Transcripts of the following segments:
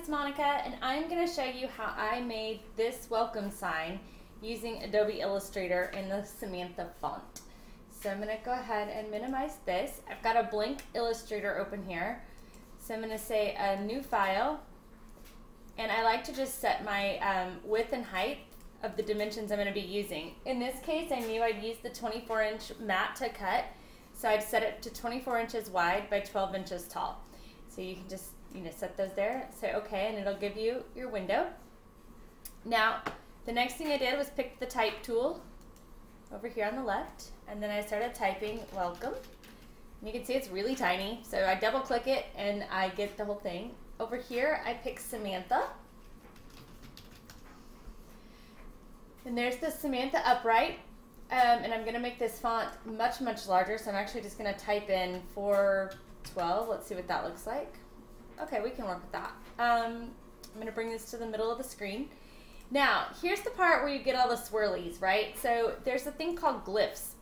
it's Monica, and I'm going to show you how I made this welcome sign using Adobe Illustrator in the Samantha font. So I'm going to go ahead and minimize this. I've got a blank Illustrator open here. So I'm going to say a new file, and I like to just set my width and height of the dimensions I'm going to be using. In this case, I knew I'd use the 24-inch mat to cut, so I'd set it to 24 inches wide by 12 inches tall. So you can just set those there, say okay, and it'll give you your window. Now, the next thing I did was pick the type tool over here on the left, and then I started typing welcome. And you can see it's really tiny, so I double click it and I get the whole thing. Over here, I pick Samantha. And there's the Samantha upright, and I'm gonna make this font much, much larger, so I'm actually just gonna type in 412. Let's see what that looks like. Okay, we can work with that. I'm gonna bring this to the middle of the screen. Now, here's the part where you get all the swirlies, right? So there's a thing called glyphs.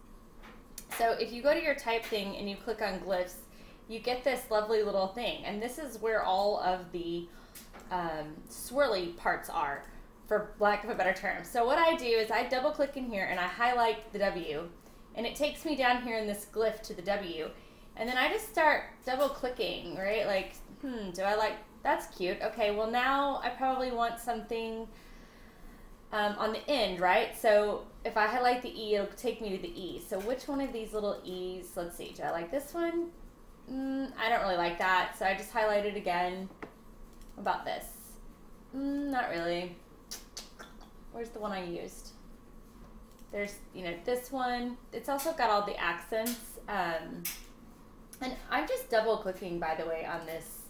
So if you go to your type thing and you click on glyphs, you get this lovely little thing. And this is where all of the swirly parts are, for lack of a better term. So what I do is I double click in here and I highlight the W, and it takes me down here in this glyph to the W. And then I just start double clicking, right? Like, do I like, that's cute. Okay, well now I probably want something on the end, right? So if I highlight the E, it'll take me to the E. So which one of these little E's, let's see, do I like this one? I don't really like that, so I just highlight it again. What about this? Not really. Where's the one I used? There's, this one. It's also got all the accents. And I'm just double clicking, by the way, on this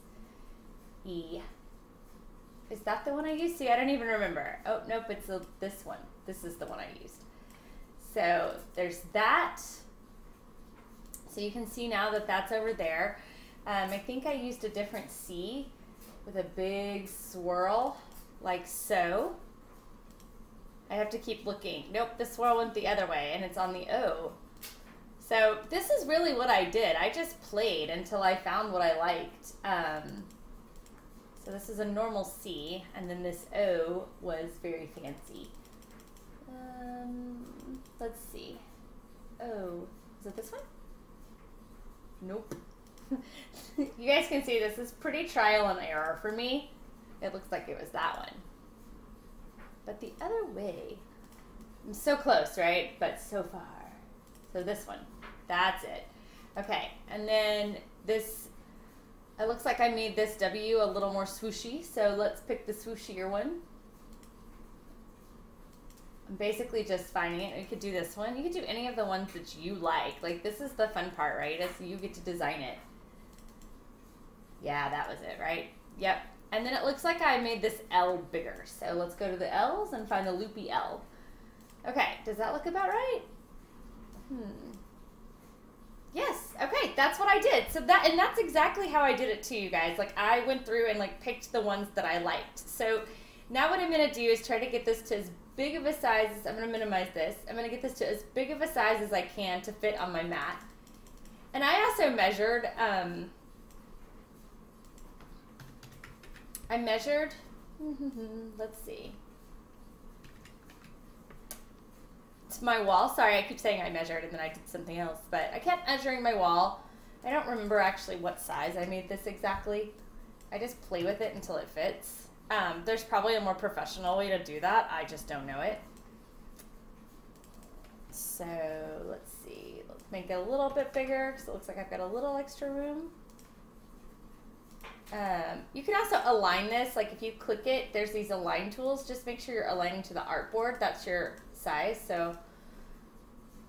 E. Is that the one I used? See, I don't even remember. Oh, nope, it's this one. This is the one I used. So there's that. So you can see now that that's over there. I think I used a different C with a big swirl, like so. I have to keep looking. Nope, the swirl went the other way, and it's on the O. So this is really what I did. I just played until I found what I liked. So this is a normal C, and then this O was very fancy. Let's see. Oh, is it this one? Nope. You guys can see this is pretty trial and error for me. It looks like it was that one. But the other way, I'm so close, right? But so far. So this one, that's it. Okay, and then this, it looks like I made this W a little more swooshy, so let's pick the swooshier one. I'm basically just finding it. You could do this one. You could do any of the ones that you like. Like, this is the fun part, right? Is you get to design it. Yeah, that was it, right? Yep. And then it looks like I made this L bigger. So let's go to the L's and find the loopy L. Okay, does that look about right? Yes, okay, that's what I did. So that's exactly how I did it too, you guys. Like, I went through and like picked the ones that I liked. So now what I'm gonna do is try to get this to as big of a size as, I'm gonna minimize this. I'm gonna get this to as big of a size as I can to fit on my mat. And I also measured, let's see. It's my wall. Sorry, I keep saying I measured and then I did something else, but I kept measuring my wall. I don't remember actually what size I made this exactly. I just play with it until it fits. There's probably a more professional way to do that. I just don't know it. So let's see. Let's make it a little bit bigger because it looks like I've got a little extra room. You can also align this. Like, if you click it, there's these align tools. Just make sure you're aligning to the artboard. That's your size. So,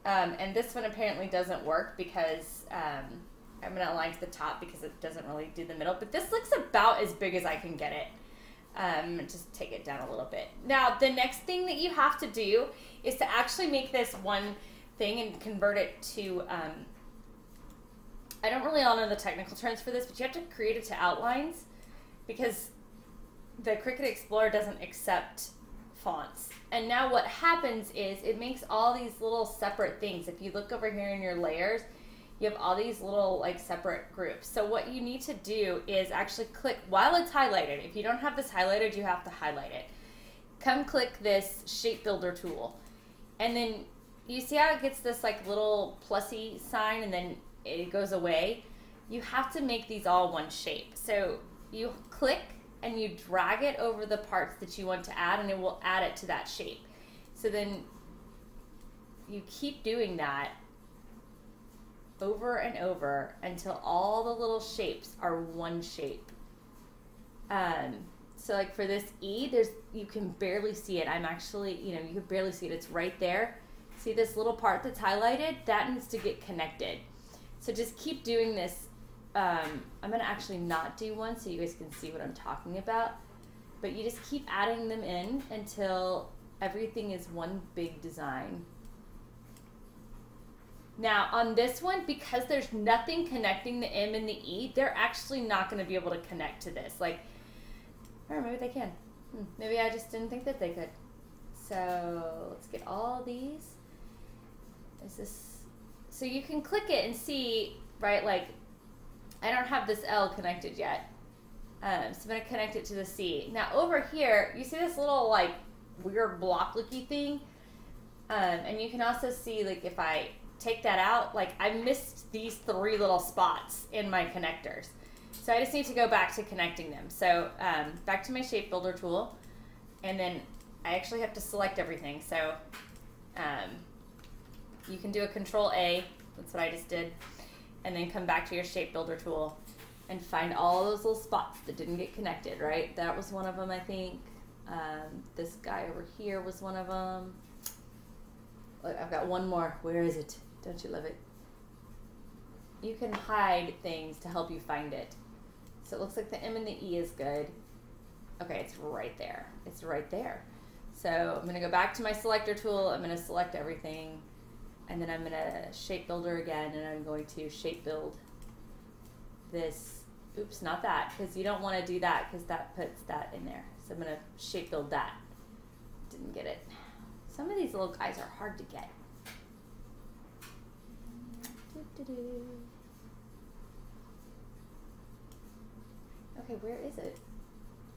and this one apparently doesn't work because I'm going to align to the top because it doesn't really do the middle. But this looks about as big as I can get it. Just take it down a little bit. Now, the next thing that you have to do is to actually make this one thing and convert it to, I don't really all know the technical terms for this, but you have to create it to outlines because the Cricut Explorer doesn't accept fonts. And now what happens is it makes all these little separate things. If you look over here in your layers, you have all these little like separate groups. So what you need to do is actually click while it's highlighted. If you don't have this highlighted, you have to highlight it. Come click this shape builder tool. And then you see how it gets this like little plusy sign and then it goes away? You have to make these all one shape. So you click and you drag it over the parts that you want to add and it will add it to that shape. So then you keep doing that over and over until all the little shapes are one shape. So like for this E, you can barely see it. I'm actually, you can barely see it. It's right there. See this little part that's highlighted? That needs to get connected. So just keep doing this. I'm gonna actually not do one so you guys can see what I'm talking about. But you just keep adding them in until everything is one big design. Now on this one, because there's nothing connecting the M and the E, they're actually not gonna be able to connect to this. Like, or maybe they can. Maybe I just didn't think that they could. So let's get all these. So you can click it and see, right, like I don't have this L connected yet. So I'm gonna connect it to the C. Now over here, you see this little like weird block looky thing? And you can also see like if I take that out, like I missed these 3 little spots in my connectors. So I just need to go back to connecting them. So back to my shape builder tool, and then I actually have to select everything. So you can do a Control A, that's what I just did, and then come back to your shape builder tool and find all those little spots that didn't get connected, right? That was one of them, I think. This guy over here was one of them. Look, I've got one more. Where is it? Don't you love it? You can hide things to help you find it. So it looks like the M and the E is good. Okay, it's right there. It's right there. So I'm gonna go back to my selector tool. I'm gonna select everything. And then I'm gonna shape builder again, and I'm going to shape build this. Oops, not that, because you don't wanna do that because that puts that in there. So I'm gonna shape build that. Didn't get it. Some of these little guys are hard to get. Okay, where is it?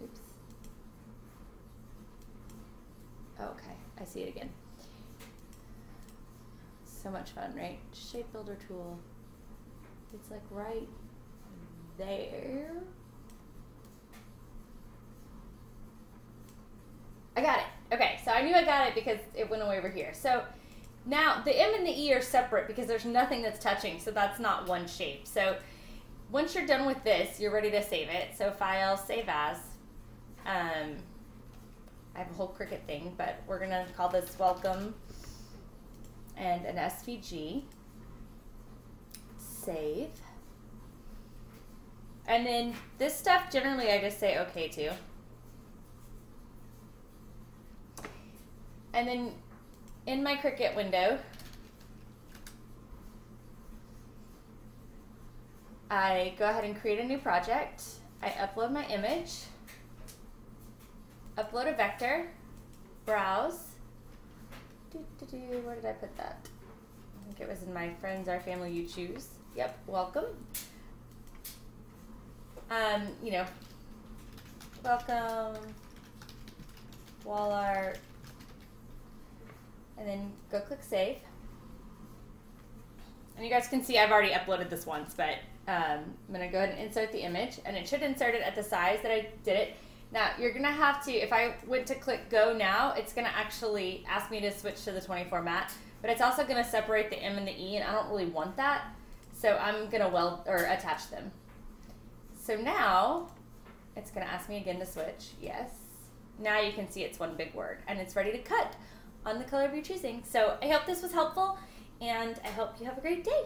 Oops. Okay, I see it again. So much fun, right? Shape builder tool. It's like right there. I got it. Okay, so I knew I got it because it went away over here. So now the M and the E are separate because there's nothing that's touching, so that's not one shape. So once you're done with this, you're ready to save it. So File, Save As. I have a whole Cricut thing, but we're gonna call this Welcome and an SVG. Save. And then this stuff, generally I just say okay to. And then in my Cricut window, I go ahead and create a new project. I upload my image, upload a vector, browse. Where did I put that? I think it was in my friends, our family, you choose. Yep, welcome. Welcome, wall art. And then go click save. And you guys can see I've already uploaded this once, but I'm gonna go ahead and insert the image, and it should insert it at the size that I did it. Now you're gonna have to, if I went to click go now, it's gonna actually ask me to switch to the 24 mat, but it's also gonna separate the M and the E, and I don't really want that. So I'm gonna weld or attach them. So now it's gonna ask me again to switch, yes. Now you can see it's one big word, and it's ready to cut on the color of your choosing. So I hope this was helpful, and I hope you have a great day.